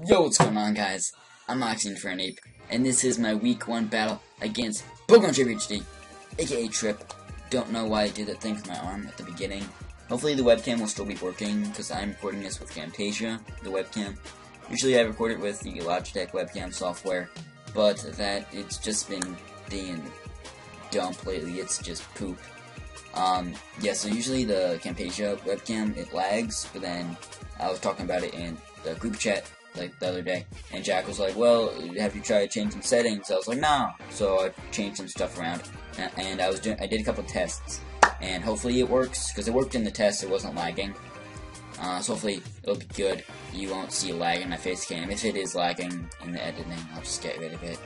Yo, what's going on, guys? I'm PkmnTrpHD, and this is my week 1 battle against PkmnTrpHD, aka Trip. Don't know why I did that thing with my arm at the beginning. Hopefully the webcam will still be working, because I'm recording this with Camtasia, the webcam. Usually I record it with the Logitech webcam software, but it's just been being dump lately. It's just poop. Yeah, so usually the Camtasia webcam, it lags, but then I was talking about it in the group chat like the other day, and Jack was like, well, have you tried changing settings? I was like, no. So I changed some stuff around, and I did a couple tests, and hopefully it works, because it worked in the test, it wasn't lagging. So hopefully it'll be good. You won't see a lag in my face cam. If it is lagging in the editing, I'll just get rid of it.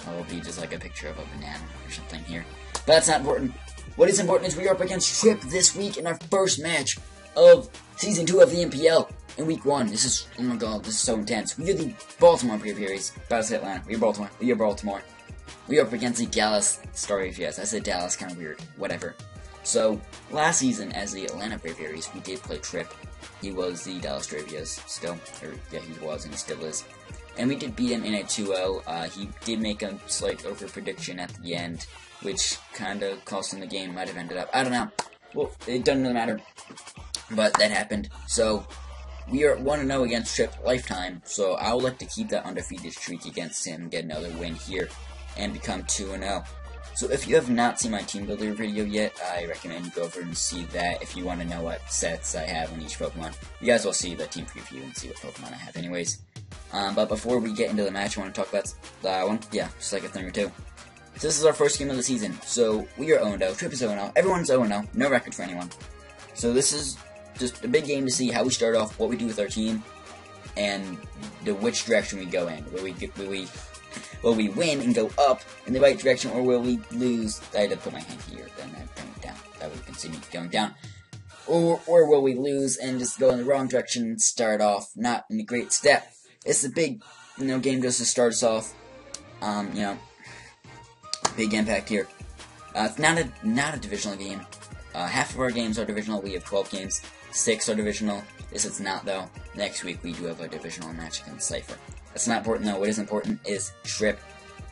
It'll be just like a picture of a banana or something here. But that's not important. What is important is we are up against Trip this week in our first match of Season 2 of the MPL. In week 1, this is, oh my god, this is so intense. We are the Baltimore Braviaries. About to say Atlanta. We are Baltimore. We are Baltimore. We are up against the Dallas Staravias. I said Dallas, kind of weird. Whatever. So, last season, as the Atlanta Braviaries, we did play Trip. He was the Dallas Staravias still. Or, yeah, he was, and he still is. And we did beat him in a 2-0. He did make a slight over-prediction at the end, which kind of cost him the game. Might have ended up, I don't know. Well, it doesn't really matter. But that happened. So, we are 1-0 against Trip lifetime, so I would like to keep that undefeated streak against him, get another win here, and become 2-0. So if you have not seen my team builder video yet, I recommend you go over and see that if you want to know what sets I have on each Pokemon. You guys will see the team preview and see what Pokemon I have anyways. But before we get into the match, I want to talk about just like a thing or two. So this is our first game of the season, so we are 0-0, Trip is 0-0, everyone's 0-0, no record for anyone. So this is just a big game to see how we start off, what we do with our team, and which direction we go in. Will we win and go up in the right direction, or will we lose? I had to put my hand here, then I bring it down. That way you can see me going down. Or will we lose and just go in the wrong direction and start off not in a great step? It's a big, game just to start us off. Big impact here. It's not a divisional game. Half of our games are divisional. We have 12 games. 6 are divisional. This is not, though. Next week, we do have a divisional match against Cypher. That's not important, though. What is important is Trip.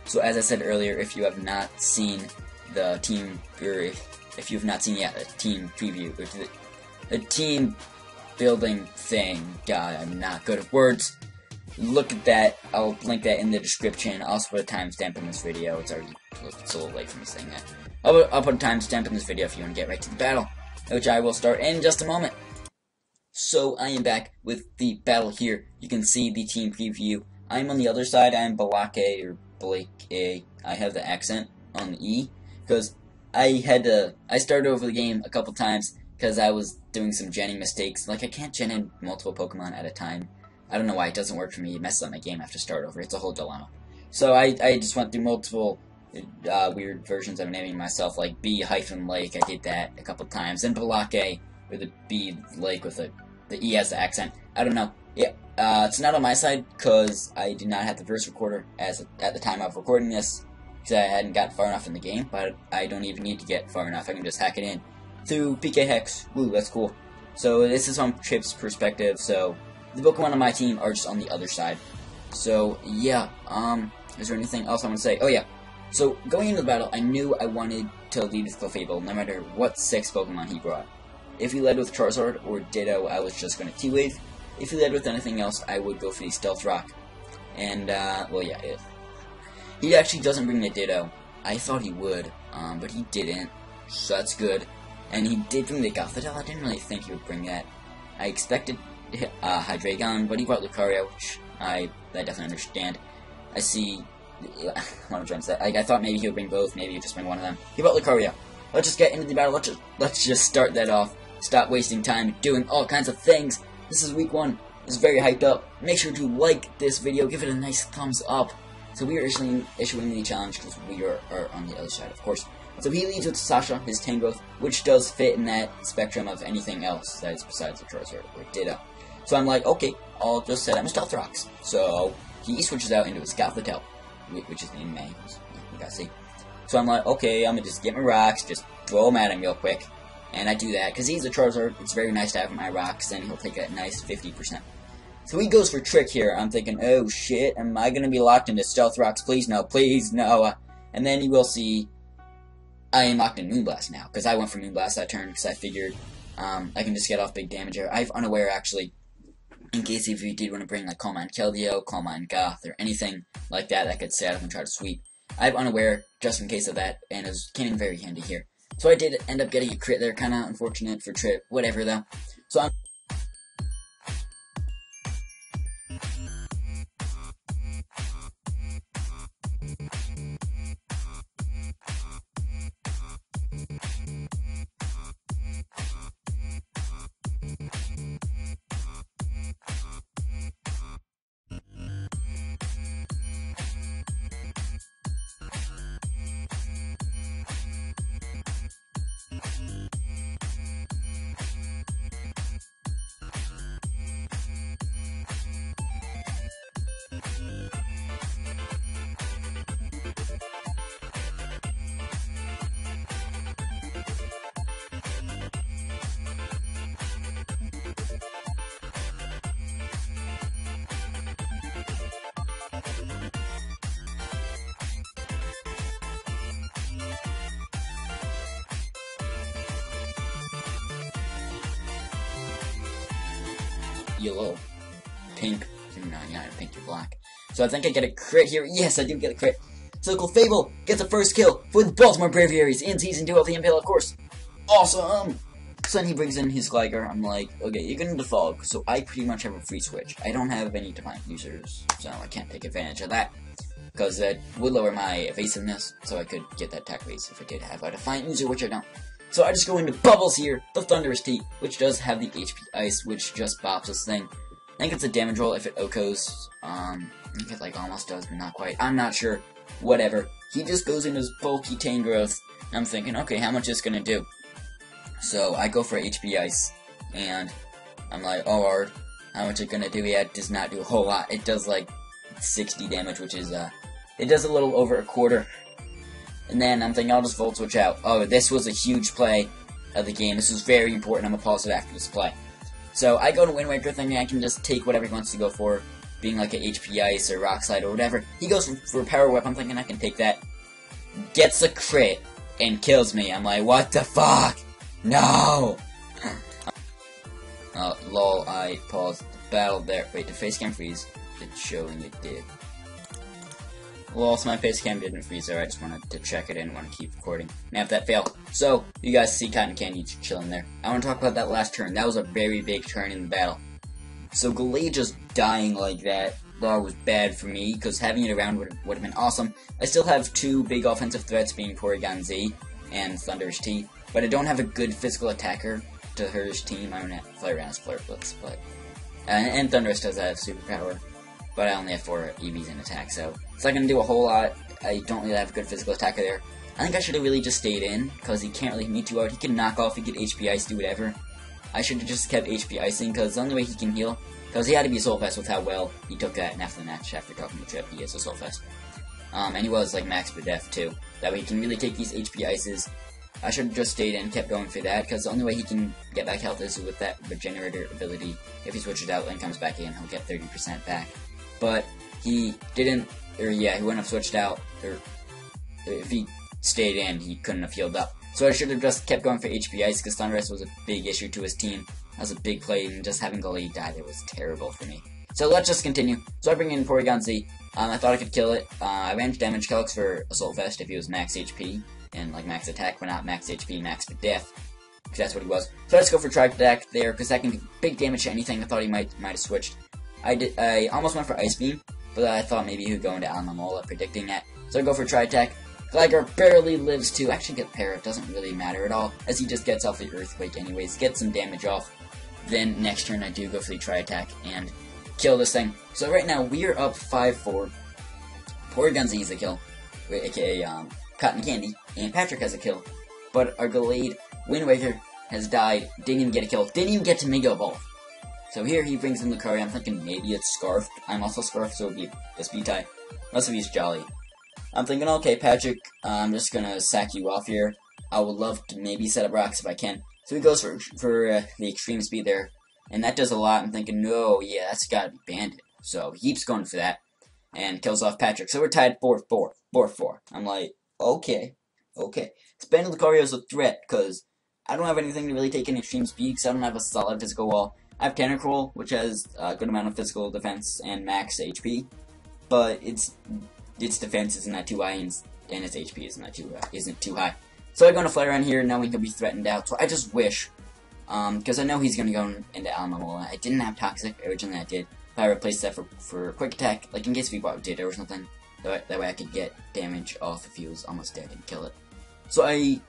So, as I said earlier, if you have not seen the team, or if you have not seen yet the team preview, or the team building thing, God, I'm not good at words. Look at that. I'll link that in the description. I'll also put a timestamp in this video. It's a little late for me saying that. I'll put a timestamp in this video if you want to get right to the battle, which I will start in just a moment. So, I am back with the battle here. You can see the team preview. I'm on the other side. I'm Balake, or Blake A. I have the accent on the E, because I started over the game a couple times, because I was doing some genning mistakes. Like, I can't gen in multiple Pokemon at a time. I don't know why it doesn't work for me. It messes up my game after start over. It's a whole dilemma. So, I just went through multiple weird versions of naming myself, like B-Lake. I did that a couple times. And Balake, with the B Lake with the E as the accent. I don't know. Yeah, it's not on my side because I did not have the voice recorder at the time of recording this, because I hadn't got far enough in the game. But I don't even need to get far enough. I can just hack it in through PK Hex. Woo, that's cool. So this is from Trip's perspective. So the Pokemon on my team are just on the other side. So yeah. Is there anything else I want to say? Oh yeah. So, going into the battle, I knew I wanted to lead with Clefable, no matter what 6 Pokemon he brought. If he led with Charizard or Ditto, I was just going to T-Wave. If he led with anything else, I would go for the Stealth Rock. And, well, yeah, he actually doesn't bring the Ditto. I thought he would, but he didn't, so that's good. And he did bring the Gothitelle. I didn't really think he would bring that. I expected Hydreigon, but he brought Lucario, which I definitely understand. I see. What I'm trying to say. I thought maybe he would bring both. Maybe he'd just bring one of them. He brought Lucario. Let's just get into the battle. Let's just start that off. Stop wasting time doing all kinds of things. This is week 1. This is very hyped up. Make sure to like this video. Give it a nice thumbs up. So we are issuing the challenge because we are on the other side, of course. So he leads with Sasha, his Tangrowth, which does fit in that spectrum of anything else that is besides the Charizard or Ditto. So I'm like, okay, I'll just set him Stealth Rocks. So he switches out into his Gothitelle, which is named May, you guys see. So I'm like, okay, I'm gonna just get my rocks, just throw them at him real quick. And I do that, because he's a Charizard, it's very nice to have my rocks, and he'll take a nice 50%. So he goes for Trick here. I'm thinking, oh shit, am I going to be locked into Stealth Rocks? Please no, please no. And then you will see I am locked in Moonblast now, because I went for Moonblast that turn, because I figured I can just get off big damage here. I have Unaware, actually, in case if you did want to bring, like, Calm Mind Keldeo, Calm Mind Goth, or anything like that that could set up and try to sweep. I have Unaware, just in case of that, and it came in very handy here. So I did end up getting a crit there, kind of unfortunate for Trip, whatever, though. So I'm yellow, pink, no, you're not pink, you're black. So I think I get a crit here. Yes, I do get a crit. Cyclical Fable gets the first kill for the Baltimore Braviaries in Season 2 of the MPL, of course. Awesome! So then he brings in his Gligar. I'm like, okay, you're gonna defog, so I pretty much have a free switch. I don't have any Defiant users, so I can't take advantage of that. Because that would lower my evasiveness, so I could get that attack base if I did have a Defiant user, which I don't. So I just go into Bubbles here, the Thunderous Tea, which does have the HP Ice, which just bops this thing. I think it's a damage roll if it OHKOs. I think it like almost does, but not quite. I'm not sure. Whatever. He just goes into his bulky Tangrowth. I'm thinking, okay, how much is this gonna do? So I go for HP Ice, and I'm like, oh Lord, how much is it gonna do? Yeah, it does not do a whole lot. It does like 60 damage, which is, it does a little over a quarter. And then I'm thinking I'll just Volt Switch out. Oh, this was a huge play of the game. This was very important. I'm gonna pause it after this play. So I go to Wind Waker thinking I can just take whatever he wants to go for, being like an HP Ice or Rock Slide or whatever. He goes for Power Whip. I'm thinking I can take that. Gets a crit and kills me. I'm like, what the fuck? No! Lol, I paused the battle there. Wait, did Facecam freeze? It's showing it did. Well, also my Facecam didn't freeze there. I just wanted to check it. I didn't want to keep recording. Now, if that failed. So, you guys see Cotton Candy chilling there. I want to talk about that last turn. That was a very big turn in the battle. So, Gallade just dying like that was bad for me, because having it around would have been awesome. I still have two big offensive threats, being Porygon Z and Thunderous Tea, but I don't have a good physical attacker to his team. I don't have Flareon as Flare Blitz, but and Thunderous does have superpower, but I only have 4 EVs in attack, so it's not going to do a whole lot. I don't really have a good physical attacker there. I think I should have really just stayed in, because he can't really hit me too hard. He can knock off, he can HP Ice, do whatever. I should have just kept HP Icing, because the only way he can heal, because he had to be Soul Fest with how well he took that in after the match, after talking to Trip, he is a Soul Fest. And he was like max per def too. That way he can really take these HP Ices. I should have just stayed in and kept going for that, because the only way he can get back health is with that Regenerator ability. If he switches out and comes back in, he'll get 30% back. But he didn't, or yeah, he wouldn't have switched out, or if he stayed in, he couldn't have healed up. So I should have just kept going for HP Ice, because Thunderous was a big issue to his team. That was a big play, and just having Gallade die there was terrible for me. So let's just continue. So I bring in Porygon Z. I thought I could kill it. I ran Damage Calyx for Assault Vest if he was max HP, and like max attack, but not max HP, max for death, because that's what he was. So let's go for Tri Attack there, because that can do big damage to anything. I thought he might have switched. I almost went for Ice Beam, but I thought maybe he would go into Alomomola, predicting that. So I go for Tri Attack. Gligar barely lives to actually get Para. It doesn't really matter at all, as he just gets off the Earthquake anyways, gets some damage off. Then next turn I do go for the Tri Attack and kill this thing. So right now we are up 5-4. Porygon Z is a kill, aka Cotton Candy, and Patrick has a kill. But our Gallade Wind Waker has died, didn't even get a kill, didn't even get to Mega Evolve. So here he brings in Lucario. I'm thinking maybe it's Scarfed. I'm also Scarfed, so it would be a speed tie. Unless if he's Jolly. I'm thinking, okay, Patrick, I'm just gonna sack you off here. I would love to maybe set up rocks if I can. So he goes for the extreme speed there. and that does a lot. I'm thinking, no, yeah, that's gotta be Bandit. So he keeps going for that, and kills off Patrick. So we're tied 4-4. 4-4. I'm like, okay. It's Bandit Lucario's a threat, because I don't have anything to really take in extreme speed, because I don't have a solid physical wall. I have Tentacruel, which has a good amount of physical defense and max HP, but its defense isn't that too high, and its HP isn't too high. So I go into Flare on here, knowing he'll be threatened out. So I just wish, because I know he's going to go into Alamo. I didn't have Toxic, originally I did. If I replaced that for Quick Attack, like in case we bought Ditto or something, that way I could get damage off if he was almost dead and kill it. So I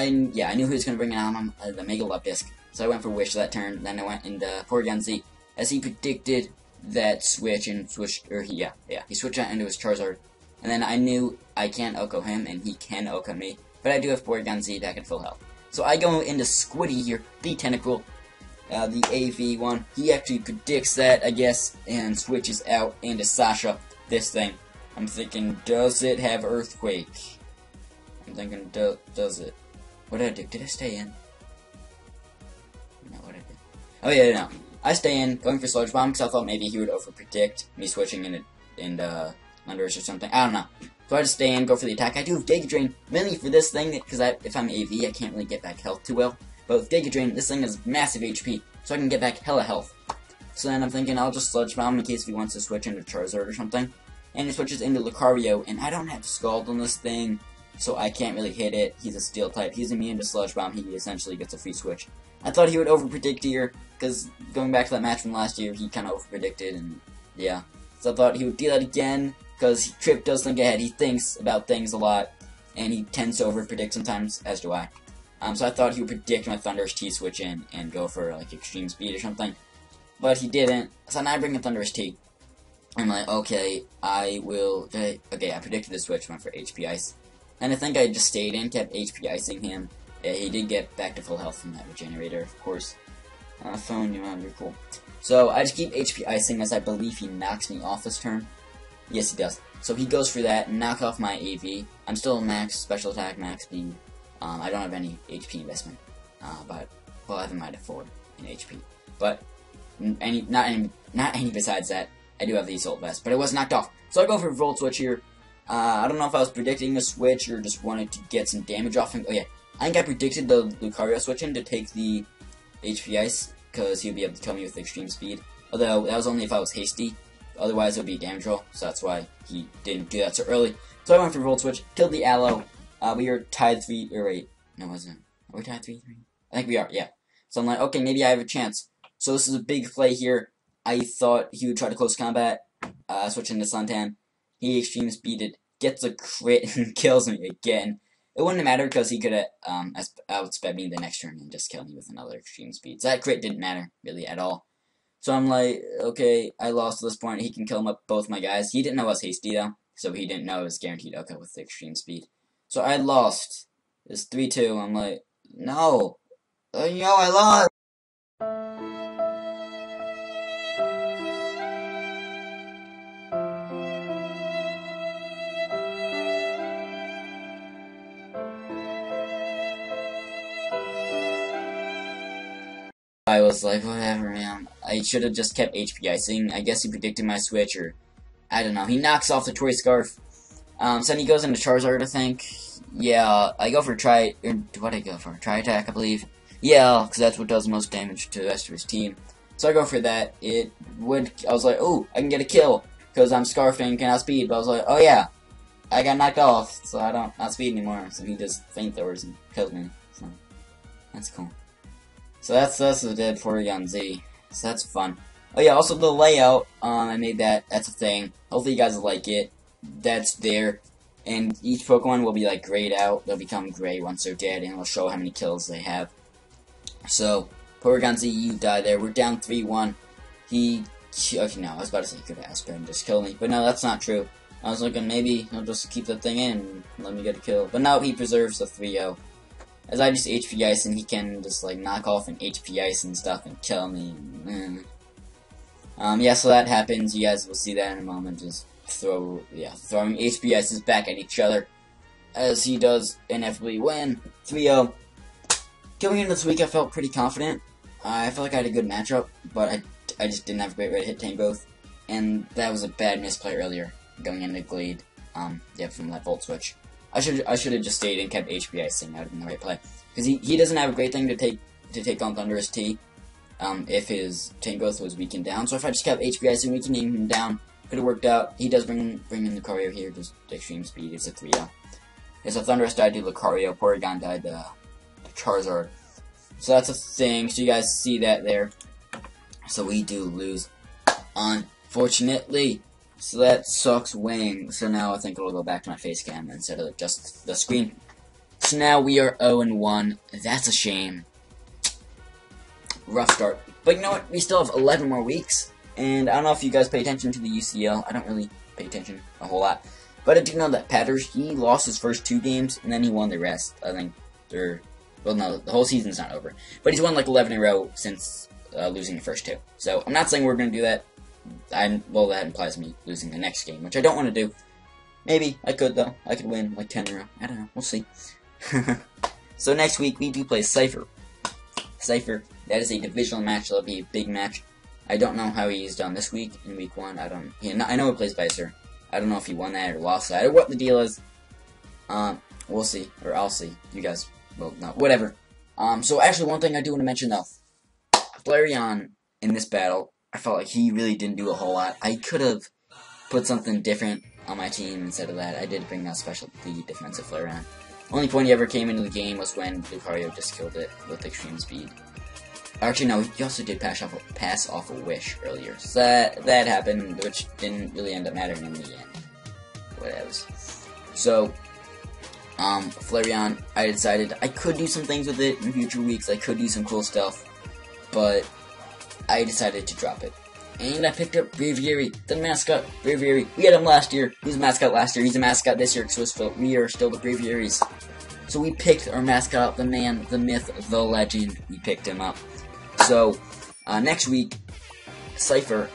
knew he was going to bring in Alamo, the Mega Love Disc. So I went for Wish that turn, then I went into Porygon Z, as he predicted that switch, and he switched out into his Charizard. And then I knew I can't OHKO him, and he can OHKO me, but I do have Porygon Z back at full health. So I go into Squiddy here, the Tentacruel, the AV one. He actually predicts that, I guess, and switches out into Sasha, this thing. I'm thinking, does it have Earthquake? I'm thinking, does it? What did I do? Did I stay in? No, what did I do? Oh yeah, no. I stay in, going for Sludge Bomb, because I thought maybe he would over-predict me switching into Thunderous or something. I don't know. So I just stay in, go for the attack. I do have Giga Drain, mainly for this thing, because if I'm AV, I can't really get back health too well. But with Giga Drain, this thing has massive HP, so I can get back hella health. So then I'm thinking I'll just Sludge Bomb in case he wants to switch into Charizard or something. And he switches into Lucario, and I don't have Scald on this thing, so I can't really hit it. He's a Steel type. He's immune to Sludge Bomb. He essentially gets a free switch. I thought he would over-predict here, because going back to that match from last year, he kind of over-predicted, and yeah. So I thought he would do that again, because Trip does think ahead. He thinks about things a lot, and he tends to over-predict sometimes, as do I. So I thought he would predict my Thunderous T-switch in, and go for, like, extreme speed or something. But he didn't, so now I bring a Thunderous T. I'm like, okay, I predicted the switch, went for HP Ice. And I think I just stayed in, kept HP Icing him. Yeah, he did get back to full health from that regenerator, of course. Phone, you're cool. So I just keep HP Icing, as I believe he knocks me off this turn. Yes, he does. So he goes for that, knock off my AV. I'm still max special attack, max speed. I don't have any HP investment, but well, I have a minus 4 in HP. But not any besides that. I do have the Assault Vest, but it was knocked off. So I go for Volt Switch here. I don't know if I was predicting the switch or just wanted to get some damage off him. Oh yeah, I think I predicted the Lucario switch in to take the HP Ice, because he would be able to kill me with extreme speed. Although, that was only if I was hasty. Otherwise, it would be a damage roll, so that's why he didn't do that so early. So I went for Volt Switch, killed the Aloe. We are tied 3, or wait, no, it wasn't. Are we tied 3-3? I think we are, yeah. So I'm like, okay, maybe I have a chance. So this is a big play here. I thought he would try to close combat, switch into Suntan. He extreme speeded, gets a crit, and kills me again. It wouldn't matter, because he could have outsped me the next turn and just kill me with another extreme speed. So that crit didn't matter, really, at all. So I'm like, okay, I lost at this point. He can kill him up both my guys. He didn't know I was hasty, though, so he didn't know it was guaranteed okay with the extreme speed. So I lost. It's 3-2. I'm like, no. Yo, I lost. I was like, whatever, man. I should have just kept HP Icing. I guess he predicted my switch, or I don't know. He knocks off the Toy Scarf. So then he goes into Charizard, I think. Yeah, I go for what did I go for? Tri-Attack, I believe. Yeah, because that's what does most damage to the rest of his team. So I go for that. I was like, oh, I can get a kill, because I'm Scarfed and can outspeed. But I was like, oh yeah, I got knocked off, so I don't outspeed anymore. So he just flamethrowers and kills me. So that's cool. So that's the dead Porygon Z. So that's fun. Oh yeah, also the layout, I made that. That's a thing. Hopefully you guys like it. That's there. And each Pokemon will be like grayed out. They'll become gray once they're dead, and it'll show how many kills they have. So, Porygon Z, you die there. We're down 3-1. Okay, no, I was about to say he could have outspread and just kill me. But no, that's not true. I was looking, maybe he'll just keep that thing in and let me get a kill. But no, he preserves the 3-0. As I just HP Ice, and he can just like knock off an HP Ice and stuff and kill me. Yeah, so that happens. You guys will see that in a moment. Just throwing HP Ices back at each other, as he does inevitably win 3-0. Going into this week, I felt pretty confident. I felt like I had a good matchup, but I just didn't have a great way to hit tank both, and that was a bad misplay earlier, going into Glade, from that Volt Switch. I should have just stayed and kept HP icing. That would have been the right play, because he doesn't have a great thing to take on Thunderous T, if his tank growth was weakened down. So if I just kept HP icing, weakening him down, could have worked out. He does bring in Lucario here, just extreme speed. It's a 3-0. Yeah, so Thunderous died to Lucario, Porygon died to Charizard. So that's a thing. So you guys see that there. So we do lose, unfortunately. So that sucks wing. So now I think it'll go back to my face cam instead of just the screen. So now we are 0-1. That's a shame. Rough start. But you know what? We still have 11 more weeks. And I don't know if you guys pay attention to the UCL. I don't really pay attention a whole lot. But I do know that Patters, he lost his first 2 games, and then he won the rest. I think well, no, the whole season's not over. But he's won like 11 in a row since losing the first 2. So I'm not saying we're going to do that. Well, that implies me losing the next game, which I don't want to do. Maybe I could, though. I could win like 10 in a row. I don't know. We'll see. So next week, we do play Cypher. Cypher, that is a divisional match. That'll be a big match. I don't know how he's done this week in week 1. I know he plays Vicer. I don't know if he won that or lost that or what the deal is. We'll see, or I'll see. You guys will know. Whatever. So actually, one thing I do want to mention though, Flareon in this battle, I felt like he really didn't do a whole lot. I could have put something different on my team instead of that. I did bring out the defensive Flareon. Only point he ever came into the game was when Lucario just killed it with extreme speed. Actually, no, he also did pass off a Wish earlier. So that happened, which didn't really end up mattering in the end. Whatevs. So, Flareon, I decided I could do some things with it in future weeks. I could do some cool stuff, but I decided to drop it. And I picked up Braviary, the mascot, Braviary. We had him last year. He was a mascot last year. He's a mascot this year, so we are still the Braviaries. So we picked our mascot, the man, the myth, the legend. We picked him up. So, next week, Cypher,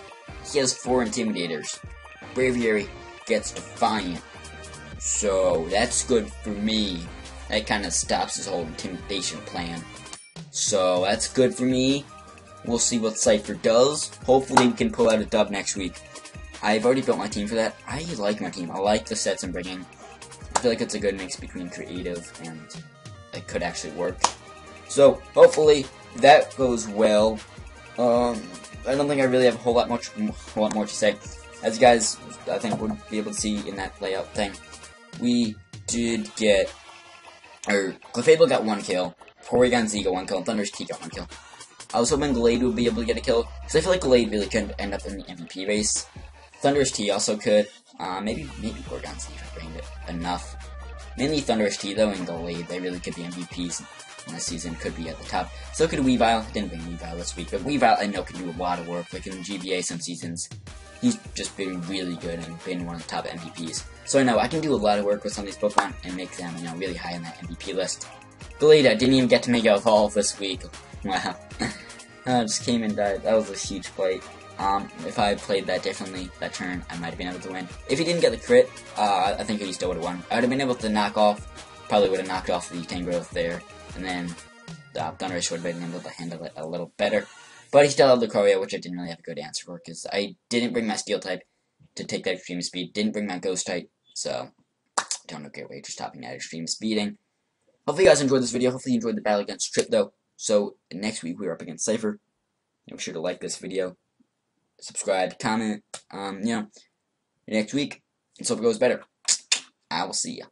he has 4 Intimidators. Braviary gets Defiant. So, that's good for me. That kind of stops his whole intimidation plan. So, that's good for me. We'll see what Cypher does. Hopefully, we can pull out a dub next week. I've already built my team for that. I like my team. I like the sets I'm bringing. I feel like it's a good mix between creative and it could actually work. So, hopefully, that goes well. I don't think I really have a whole lot more to say. As you guys, I think, would be able to see in that layout thing, we did get, Clefable got 1 kill, Porygon Z got 1 kill, and Thunderous T got 1 kill. I was hoping Glade would be able to get a kill, because I feel like Glade really could end up in the MVP race. Thunderous T also could. Maybe Porygon Z if I bring it enough. Mainly Thunderous T, though, and Glade, they really could be MVPs. This season could be at the top. So could Weavile. Didn't bring Weavile this week, but Weavile I know can do a lot of work. Like in the GBA some seasons, he's just been really good and been one of the top MVPs. So I know I can do a lot of work with some of these Pokemon and make them, really high on that MVP list. Glade, I didn't even get to make it evolve this week. Wow. Just came and died. That was a huge play. If I played that differently, that turn, I might have been able to win. If he didn't get the crit, I think he still would have won. I would have been able to probably would have knocked off the Tangrowth there. And then Thunderous would have been able to handle it a little better. But he still had Lucario, which I didn't really have a good answer for, because I didn't bring my Steel type to take that extreme speed, didn't bring my Ghost type, so don't know great way for stopping that extreme speeding. Hopefully you guys enjoyed this video, hopefully you enjoyed the battle against Trip though. So next week we're up against Cypher. Make sure to like this video, subscribe, comment, next week, and so if it goes better, I will see ya.